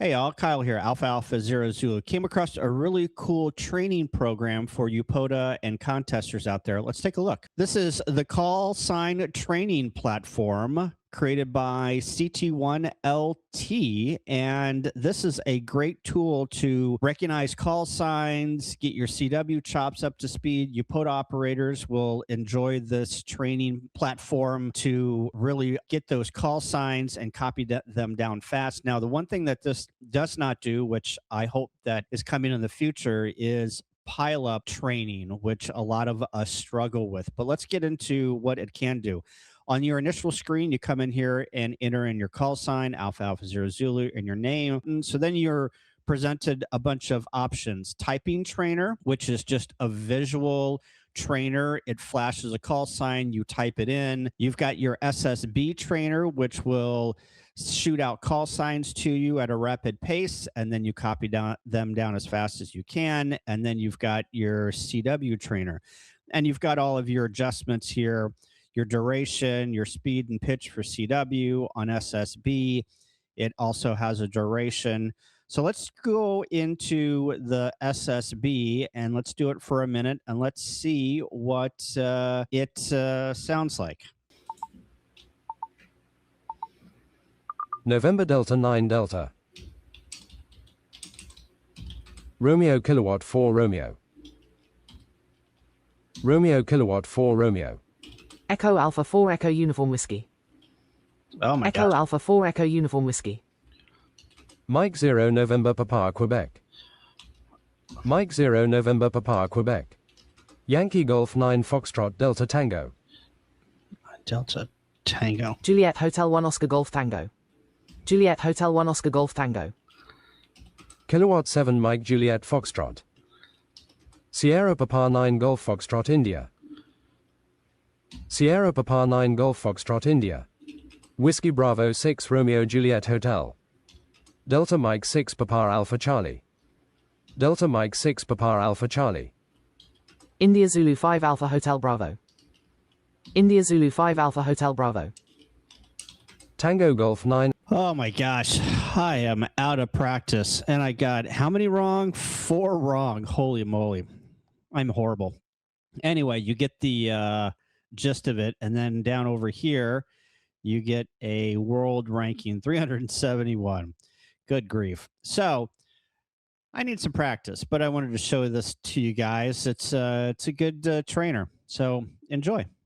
Hey, all, Kyle here, Alpha Alpha Zero Zulu. Came across a really cool training program for you pota and contesters out there. Let's take a look. This is the call sign training platform created by CT1LT, and this is a great tool to recognize call signs, get your CW chops up to speed. You pota operators will enjoy this training platform to really get those call signs and copy them down fast. Now, the one thing that this does not do, which I hope that is coming in the future, is pile up training, which a lot of us struggle with. But let's get into what it can do. On your initial screen, you come in here and enter in your call sign, Alpha Alpha Zero Zulu, and your name. And so then you're presented a bunch of options. Typing trainer, which is just a visual trainer. It flashes a call sign, you type it in. You've got your SSB trainer, which will shoot out call signs to you at a rapid pace, and then you copy them down as fast as you can. And then you've got your CW trainer, and you've got all of your adjustments here, your duration, your speed and pitch for CW. On SSB, it also has a duration. So let's go into the SSB and let's do it for a minute and let's see what it sounds like. November Delta 9 Delta. Romeo Kilowatt 4 Romeo. Romeo Kilowatt 4 Romeo. Echo Alpha 4 Echo Uniform Whiskey. Oh my Echo God. Alpha 4 Echo Uniform Whiskey. Mike 0 November Papa Quebec. Mike 0 November Papa Quebec. Yankee Golf 9 Foxtrot Delta Tango. Delta Tango. Juliet Hotel 1 Oscar Golf Tango. Juliet Hotel 1 Oscar Golf Tango. Kilowatt 7 Mike Juliet Foxtrot. Sierra Papa 9 Golf Foxtrot India. Sierra Papa 9 Golf Foxtrot India. Whiskey Bravo 6 Romeo Juliet Hotel. Delta Mike 6 Papa Alpha Charlie. Delta Mike 6 Papa Alpha Charlie. India Zulu 5 Alpha Hotel Bravo. India Zulu 5 Alpha Hotel Bravo. Tango Golf 9. Oh my gosh, I am out of practice. And I got how many wrong? 4 wrong. Holy moly. I'm horrible. Anyway, you get the gist of it. And then down over here, you get a world ranking 371. Good grief. So I need some practice, but I wanted to show this to you guys. It's a good trainer. So enjoy.